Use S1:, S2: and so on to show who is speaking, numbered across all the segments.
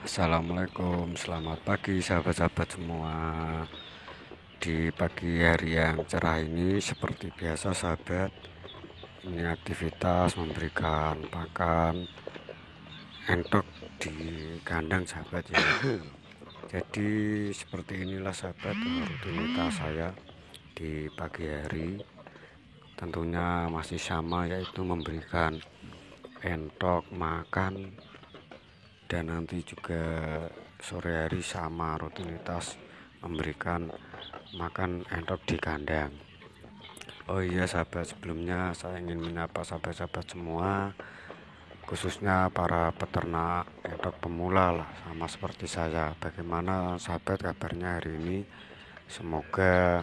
S1: Assalamualaikum, selamat pagi sahabat-sahabat semua. Di pagi hari yang cerah ini seperti biasa sahabat, ini aktivitas memberikan pakan entok di kandang sahabat ya. Jadi seperti inilah sahabat rutinitas saya di pagi hari. Tentunya masih sama, yaitu memberikan entok makan, dan nanti juga sore hari sama rutinitas memberikan makan entok di kandang. Oh iya sahabat, sebelumnya saya ingin menyapa sahabat-sahabat semua, khususnya para peternak entok pemula lah, sama seperti saya. Bagaimana sahabat kabarnya hari ini? Semoga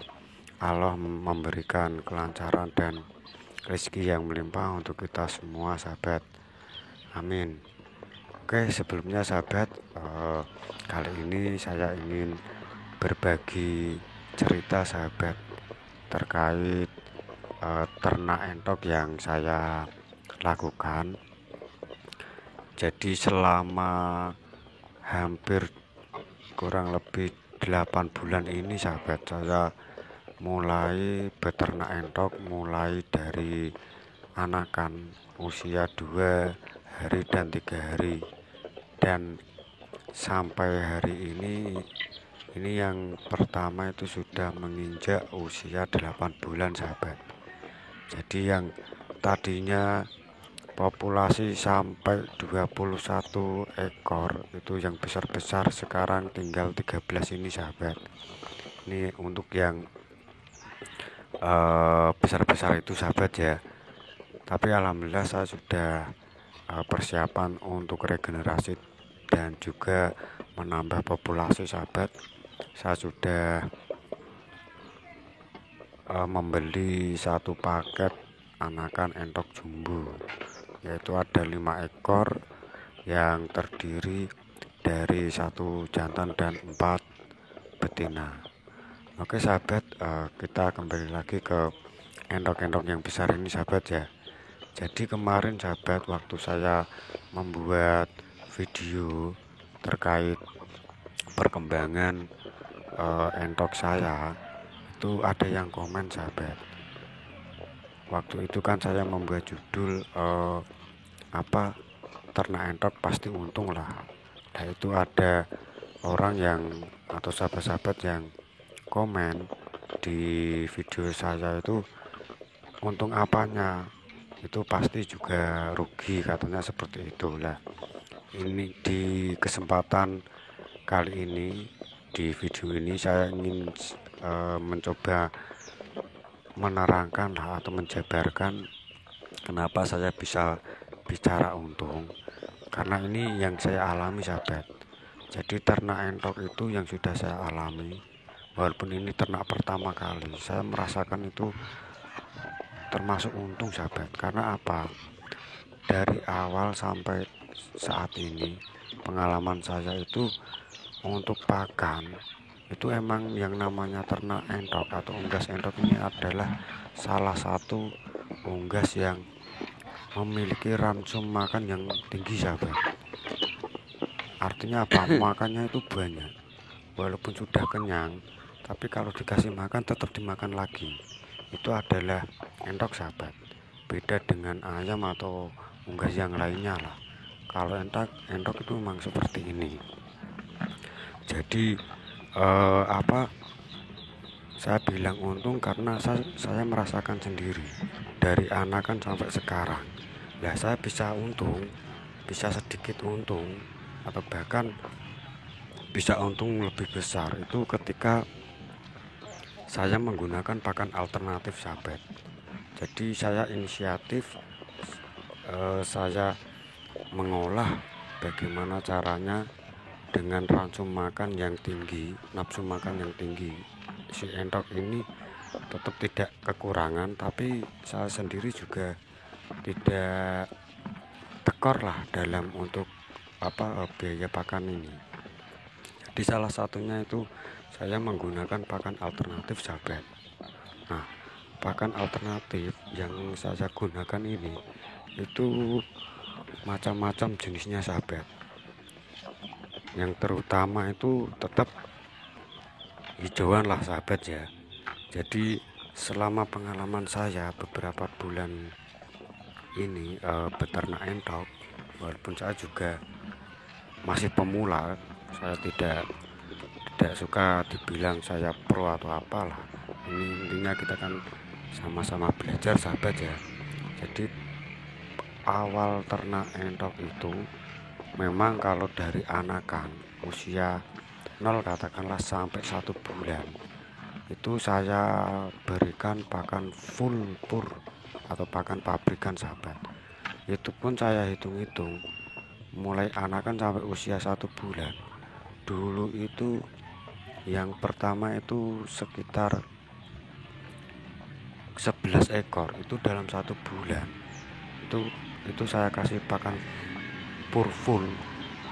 S1: Allah memberikan kelancaran dan rezeki yang melimpah untuk kita semua sahabat. Amin. Oke, sebelumnya sahabat, kali ini saya ingin berbagi cerita sahabat terkait ternak entok yang saya lakukan. Jadi selama hampir kurang lebih 8 bulan ini sahabat, saya mulai beternak entok mulai dari anakan usia 2 hari dan 3 hari, dan sampai hari ini yang pertama itu sudah menginjak usia 8 bulan sahabat. Jadi yang tadinya populasi sampai 21 ekor itu yang besar-besar, sekarang tinggal 13 ini sahabat. Ini untuk yang besar-besar itu sahabat ya. Tapi alhamdulillah saya sudah persiapan untuk regenerasi dan juga menambah populasi sahabat. Saya sudah membeli satu paket anakan entok jumbo, yaitu ada 5 ekor yang terdiri dari 1 jantan dan 4 betina. Oke sahabat, kita kembali lagi ke entok-entok yang besar ini sahabat ya. Jadi kemarin sahabat, waktu saya membuat video terkait perkembangan entok saya, itu ada yang komen sahabat. Waktu itu kan saya membuat judul ternak entok pasti untung lah. Nah itu ada orang yang atau sahabat-sahabat yang komen di video saya itu, untung apanya, itu pasti juga rugi katanya seperti itulah. Ini di kesempatan kali ini, di video ini saya ingin mencoba menerangkan atau menjabarkan kenapa saya bisa bicara untung, karena ini yang saya alami sahabat. Jadi ternak entok itu yang sudah saya alami, walaupun ini ternak pertama kali, saya merasakan itu termasuk untung sahabat. Karena apa? Dari awal sampai saat ini pengalaman saya itu untuk pakan itu emang yang namanya ternak entok atau unggas entok ini adalah salah satu unggas yang memiliki ransum makan yang tinggi sahabat. Artinya apa? Makannya itu banyak, walaupun sudah kenyang, tapi kalau dikasih makan tetap dimakan lagi. Itu adalah entok sahabat. Beda dengan ayam atau unggas yang lainnya lah. Kalau entok itu memang seperti ini. Jadi saya bilang untung karena saya merasakan sendiri dari anakan sampai sekarang. Ya saya bisa untung, bisa sedikit untung, atau bahkan bisa untung lebih besar itu ketika saya menggunakan pakan alternatif sahabat. Jadi saya inisiatif, saya mengolah bagaimana caranya dengan ransum makan yang tinggi, nafsu makan yang tinggi, si entok ini tetap tidak kekurangan, tapi saya sendiri juga tidak tekor lah dalam untuk biaya pakan ini. Jadi salah satunya itu saya menggunakan pakan alternatif sahabat. Nah, pakan alternatif yang saya gunakan ini itu macam-macam jenisnya sahabat. Yang terutama itu tetap hijauan lah sahabat ya. Jadi selama pengalaman saya beberapa bulan ini beternak entok, walaupun saya juga masih pemula, saya tidak suka dibilang saya pro atau apalah. Ini intinya kita kan sama-sama belajar sahabat ya. Jadi awal ternak entok itu memang kalau dari anakan usia 0 katakanlah sampai 1 bulan itu saya berikan pakan full pur atau pakan pabrikan sahabat. Itu pun saya hitung-hitung mulai anakan sampai usia 1 bulan. Dulu itu yang pertama itu sekitar 11 ekor itu dalam 1 bulan. Itu saya kasih pakan pur full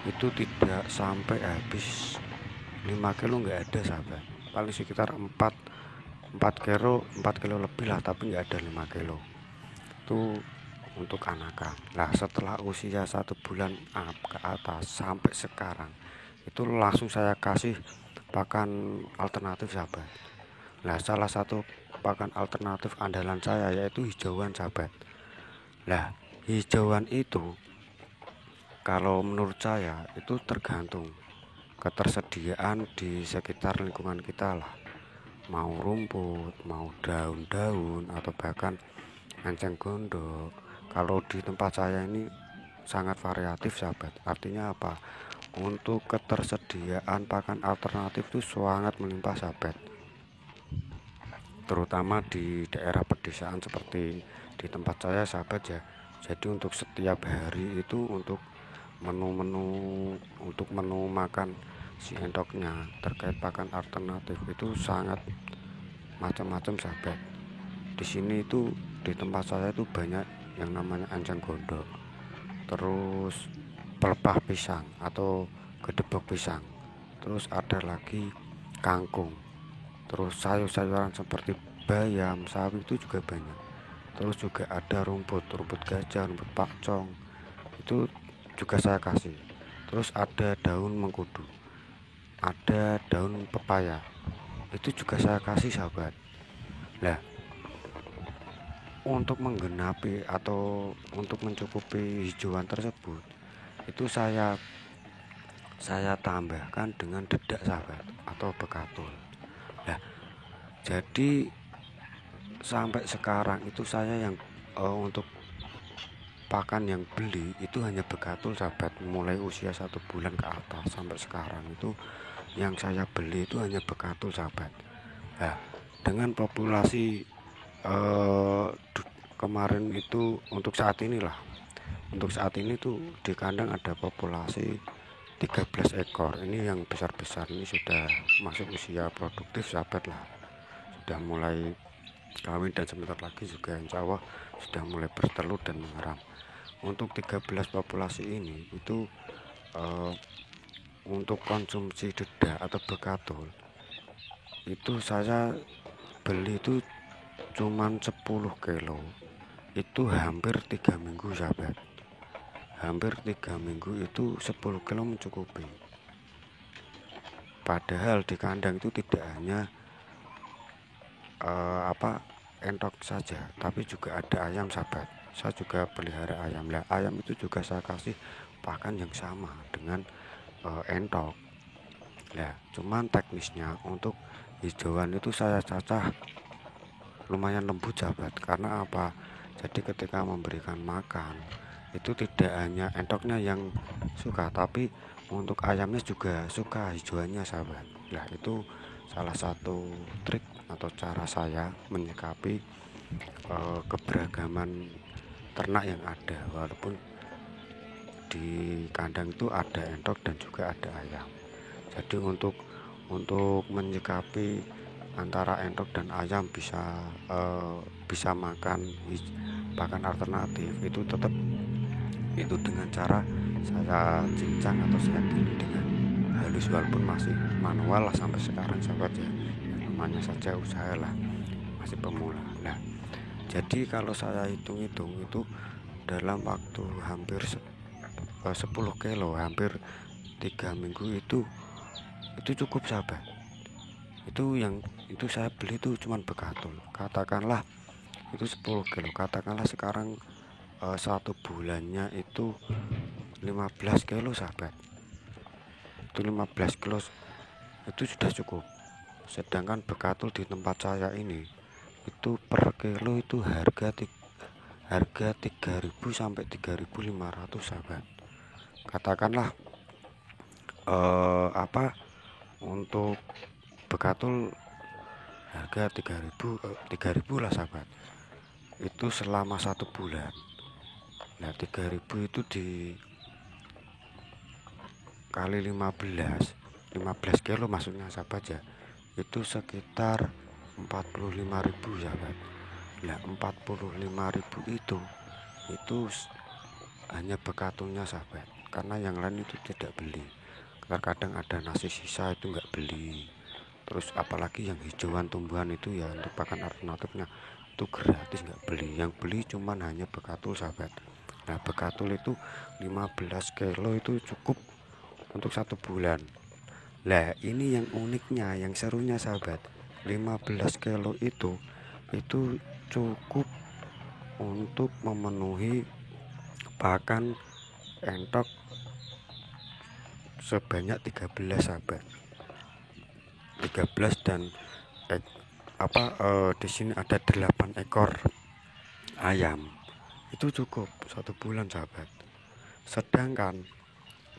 S1: itu tidak sampai habis 5 kilo, nggak ada sahabat. Paling sekitar 4 kilo lebih lah, tapi nggak ada 5 kilo. Itu untuk anakan. Nah setelah usia 1 bulan ke atas sampai sekarang itu langsung saya kasih pakan alternatif sahabat. Nah salah satu pakan alternatif andalan saya yaitu hijauan sahabat. Nah hijauan itu kalau menurut saya itu tergantung ketersediaan di sekitar lingkungan kita lah, mau rumput, mau daun-daun, atau bahkan enceng gondok. Kalau di tempat saya ini sangat variatif sahabat. Artinya apa? Untuk ketersediaan pakan alternatif itu sangat melimpah sahabat, terutama di daerah pedesaan seperti di tempat saya sahabat ya. Jadi untuk setiap hari itu untuk menu makan si endoknya terkait pakan alternatif itu sangat macam-macam sahabat. Di sini itu di tempat saya itu banyak yang namanya enceng gondok, terus pelepah pisang atau gedebok pisang, terus ada lagi kangkung, terus sayur-sayuran seperti bayam, sawi itu juga banyak. Terus juga ada rumput gajah, rumput pakcong, itu juga saya kasih. Terus ada daun mengkudu, ada daun pepaya, itu juga saya kasih sahabat. Nah untuk menggenapi atau untuk mencukupi hijauan tersebut itu saya tambahkan dengan dedak sahabat atau bekatul. Nah jadi sampai sekarang itu saya yang untuk pakan yang beli itu hanya bekatul sahabat. Mulai usia 1 bulan ke atas sampai sekarang itu yang saya beli itu hanya bekatul sahabat. Nah dengan populasi kemarin itu untuk saat ini tuh di kandang ada populasi 13 ekor. Ini yang besar-besar ini sudah masuk usia produktif sahabat lah, sudah mulai kawin dan sebentar lagi juga insya Allah sudah mulai bertelur dan mengeram. Untuk 13 populasi ini itu untuk konsumsi dedak atau bekatul itu saya beli itu cuman 10 kilo, itu hampir 3 minggu sahabat. Hampir 3 minggu itu 10 kilo mencukupi. Padahal di kandang itu tidak hanya entok saja, tapi juga ada ayam sahabat. Saya juga pelihara ayam. Lah ayam itu juga saya kasih pakan yang sama dengan entok. Nah cuman teknisnya untuk hijauan itu saya cacah lumayan lembut sahabat. Karena apa? Jadi ketika memberikan makan itu tidak hanya entoknya yang suka, tapi untuk ayamnya juga suka hijauannya sahabat. Nah itu salah satu trik atau cara saya menyikapi keberagaman ternak yang ada. Walaupun di kandang itu ada entok dan juga ada ayam. Jadi untuk menyikapi antara entok dan ayam bisa makan pakan alternatif itu tetap itu dengan cara saya cincang atau saya giling dengan halus, walaupun masih manual lah sampai sekarang sahabat ya. Namanya saja usaha lah, masih pemula. Nah jadi kalau saya hitung-hitung itu dalam waktu hampir 10 kilo, hampir 3 minggu itu cukup sahabat. Itu saya beli itu cuman bekatul, katakanlah itu 10 kilo, katakanlah sekarang 1 bulannya itu 15 kilo sahabat. Itu 15 kilo itu sudah cukup. Sedangkan bekatul di tempat saya ini itu per kilo itu harga 3.000 sampai 3.500 sahabat. Katakanlah untuk bekatul harga 3.000 lah sahabat. Itu selama 1 bulan. Nah 3.000 itu dikali 15 kilo maksudnya sahabat ya, itu sekitar 45.000 sahabat. Nah 45.000 itu hanya bekatulnya sahabat, karena yang lain itu tidak beli. Terkadang ada nasi sisa itu nggak beli. Terus apalagi yang hijauan tumbuhan itu ya untuk pakan alternatifnya itu gratis, nggak beli. Yang beli cuman hanya bekatul sahabat. Nah bekatul itu 15 kilo itu cukup untuk 1 bulan. Lah ini yang uniknya, yang serunya sahabat, 15 kilo itu cukup untuk memenuhi pakan entok sebanyak 13 sahabat. 13 dan di sini ada 8 ekor ayam. Itu cukup 1 bulan sahabat. Sedangkan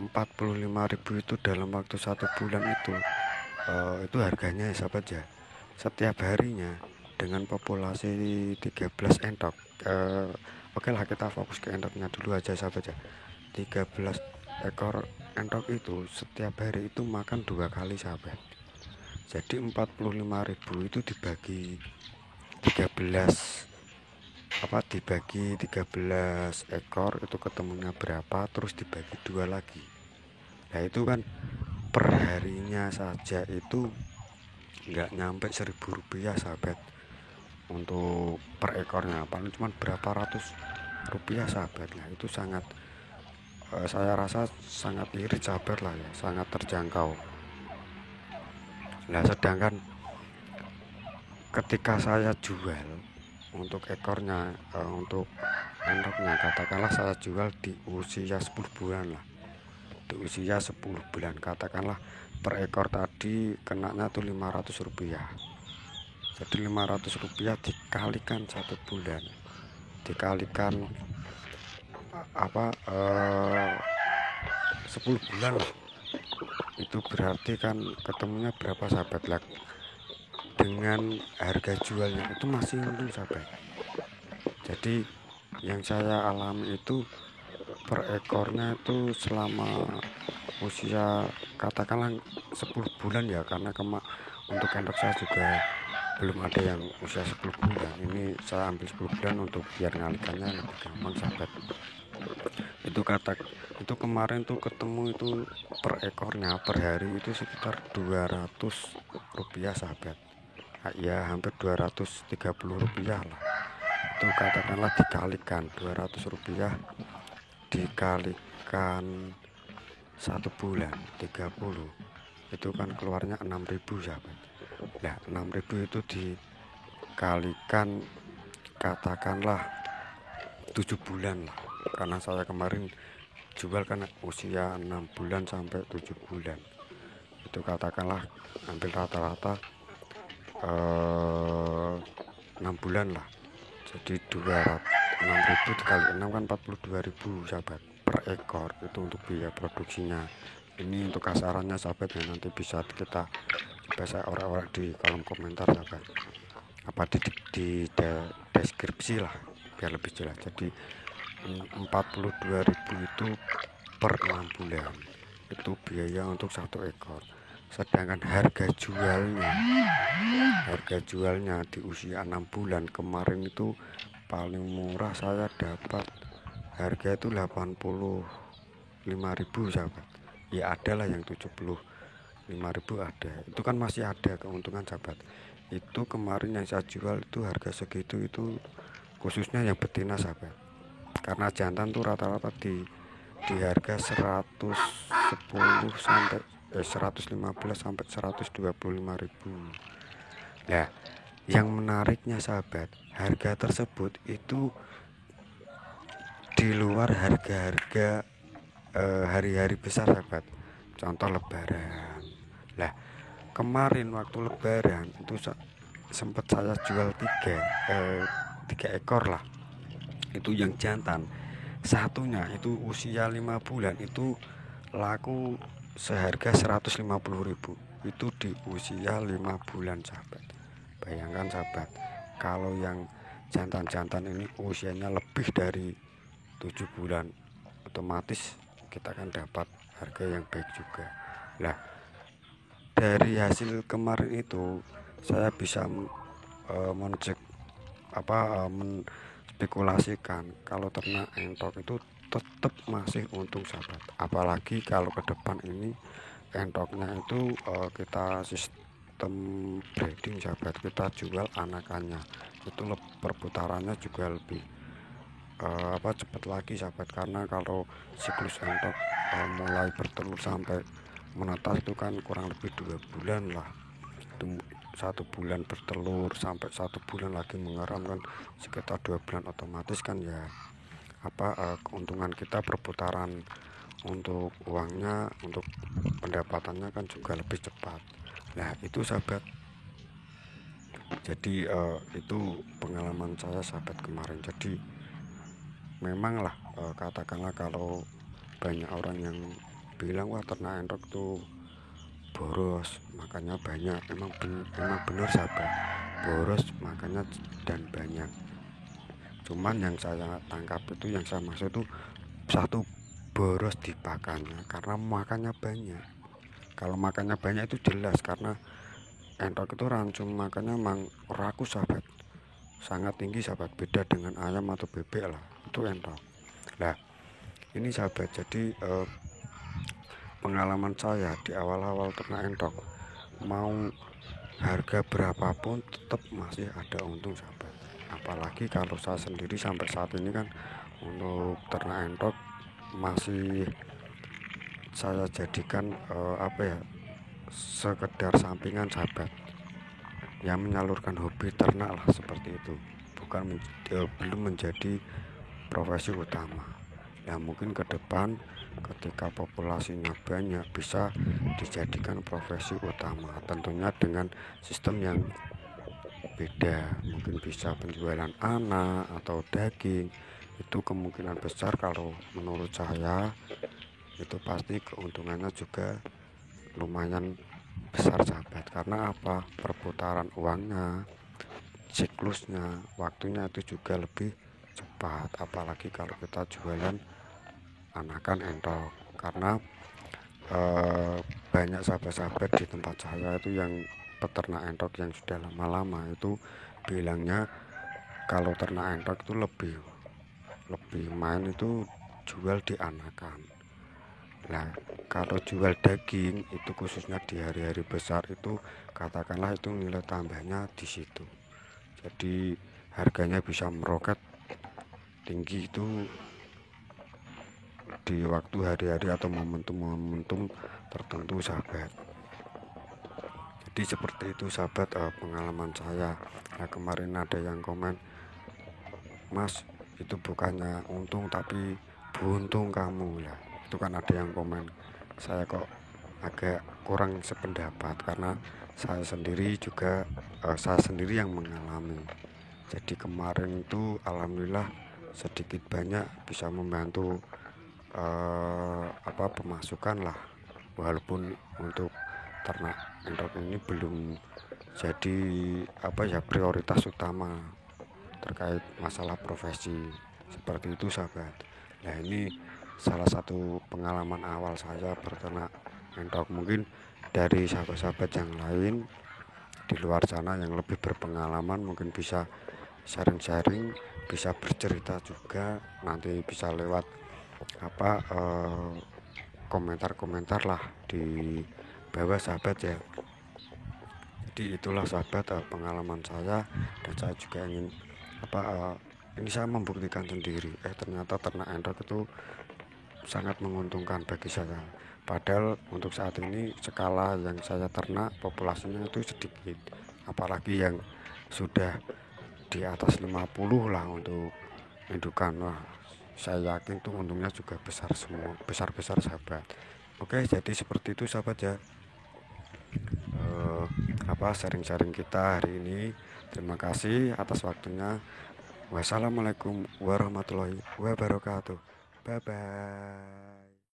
S1: 45.000 itu dalam waktu 1 bulan itu harganya ya sahabat ya. Setiap harinya dengan populasi 13 entok, oke lah kita fokus ke entoknya dulu aja sahabat ya. 13 ekor entok itu setiap hari itu makan 2 kali sahabat. Jadi 45.000 itu dibagi 13 ekor itu ketemunya berapa, terus dibagi 2 lagi. Nah itu kan perharinya saja itu nggak nyampe 1.000 rupiah sahabat untuk per ekornya, paling cuma berapa ratus rupiah sahabat. Nah itu sangat saya rasa sangat irit sahabat lah ya, sangat terjangkau. Nah sedangkan ketika saya jual untuk ekornya, untuk enoknya, katakanlah saya jual di usia 10 bulan lah, di usia 10 bulan katakanlah per ekor tadi kenanya tuh 500 rupiah. Jadi 500 rupiah dikalikan 1 bulan, dikalikan 10 bulan lah. Itu berarti kan ketemunya berapa sahabat lah. Dengan harga jualnya itu masih untung sahabat. Jadi yang saya alami itu per ekornya itu selama usia katakanlah 10 bulan ya, karena untuk endok saya juga belum ada yang usia 10 bulan. Ini saya ambil 10 bulan untuk biar ngalikannya lebih gampang sahabat. Itu kemarin tuh ketemu itu per ekornya per hari itu sekitar 200 rupiah sahabat. Ya hampir 230 rupiah lah. Itu katakanlah dikalikan 200 rupiah dikalikan 1 bulan 30, itu kan keluarnya 6.000 sahabat. Nah 6.000 itu dikalikan katakanlah 7 bulan lah, karena saya kemarin jual kan usia 6 bulan sampai 7 bulan. Itu katakanlah ambil rata-rata 6 bulan lah. Jadi 6.000 dikali 6 kan 42.000 sahabat per ekor. Itu untuk biaya produksinya. Ini untuk kasarannya sahabat ya, nanti bisa kita saya orek-orek di kolom komentar sahabat, apa di deskripsi lah biar lebih jelas. Jadi 42.000 itu per 6 bulan itu biaya untuk 1 ekor. Sedangkan harga jualnya di usia 6 bulan kemarin itu paling murah saya dapat harga itu 85.000 sahabat. Ya adalah yang 75.000 ada, itu kan masih ada keuntungan sahabat. Itu kemarin yang saya jual itu harga segitu, itu khususnya yang betina sahabat, karena jantan tuh rata-rata di di harga 110 sampai 115 sampai 125.000. Nah, yang menariknya sahabat, harga tersebut itu di luar harga-harga hari-hari besar sahabat. Contoh lebaran. Lah, kemarin waktu lebaran itu sempat saya jual tiga ekor lah. Itu yang jantan. Satunya itu usia 5 bulan itu laku seharga 150.000. Itu di usia 5 bulan sahabat. Bayangkan sahabat, kalau yang jantan-jantan ini usianya lebih dari 7 bulan, otomatis kita akan dapat harga yang baik juga. Nah, dari hasil kemarin itu saya bisa menspekulasikan kalau ternak entok itu tetap masih untung sahabat. Apalagi kalau ke depan ini entoknya itu kita sistem breeding sahabat, kita jual anakannya itu perputarannya juga lebih cepat lagi sahabat, karena kalau siklus entok mulai bertelur sampai menetas itu kan kurang lebih 2 bulan lah. Itu 1 bulan bertelur sampai 1 bulan lagi mengeram kan sekitar 2 bulan, otomatis kan ya keuntungan kita perputaran untuk uangnya, untuk pendapatannya kan juga lebih cepat. Nah itu sahabat, jadi itu pengalaman saya sahabat kemarin. Jadi memanglah katakanlah kalau banyak orang yang bilang wah ternak entok tuh boros makanya banyak, emang benar sahabat, boros makanya dan banyak. Cuman yang saya tangkap itu, yang saya maksud itu satu, boros di pakannya karena makannya banyak. Kalau makannya banyak itu jelas, karena entok itu rancung makannya memang rakus sahabat, sangat tinggi sahabat, beda dengan ayam atau bebek lah, itu entok. Nah ini sahabat, jadi pengalaman saya di awal-awal ternak entok, mau harga berapapun tetap masih ada untung sahabat. Apalagi kalau saya sendiri sampai saat ini kan untuk ternak entok masih saya jadikan sekedar sampingan sahabat, yang menyalurkan hobi ternak lah, seperti itu, bukan belum menjadi profesi utama. Ya mungkin ke depan ketika populasinya banyak bisa dijadikan profesi utama, tentunya dengan sistem yang beda, mungkin bisa penjualan anak atau daging. Itu kemungkinan besar kalau menurut saya itu pasti keuntungannya juga lumayan besar sahabat. Karena apa, perputaran uangnya, siklusnya, waktunya itu juga lebih cepat, apalagi kalau kita jualan anakan entok. Karena banyak sahabat-sahabat di tempat saya itu yang peternak entok yang sudah lama-lama itu bilangnya kalau ternak entok itu lebih main itu jual di anakan. Nah kalau jual daging itu khususnya di hari-hari besar itu katakanlah itu nilai tambahnya di situ, jadi harganya bisa meroket tinggi itu di waktu hari-hari atau momentum-momentum tertentu sahabat. Jadi seperti itu sahabat pengalaman saya. Nah kemarin ada yang komen, Mas itu bukannya untung tapi buntung kamu lah. Itu kan ada yang komen, saya kok agak kurang sependapat karena saya sendiri yang mengalami. Jadi kemarin itu alhamdulillah sedikit banyak bisa membantu pemasukan lah, walaupun untuk ternak entok ini belum jadi prioritas utama terkait masalah profesi, seperti itu sahabat. Nah ini salah satu pengalaman awal saya berternak entok. Mungkin dari sahabat-sahabat yang lain di luar sana yang lebih berpengalaman mungkin bisa sharing-sharing, bisa bercerita juga, nanti bisa lewat komentar-komentar lah di bawah sahabat ya. Jadi itulah sahabat pengalaman saya, dan saya juga ingin ini saya membuktikan sendiri ternyata ternak entok itu sangat menguntungkan bagi saya. Padahal untuk saat ini skala yang saya ternak populasinya itu sedikit, apalagi yang sudah di atas 50 lah untuk indukan. Wah, saya yakin tuh untungnya juga besar semua, besar-besar sahabat. Oke, jadi seperti itu sahabat ya. eh, Sharing-sharing kita hari ini. Terima kasih atas waktunya. Wassalamualaikum warahmatullahi wabarakatuh. Bye bye.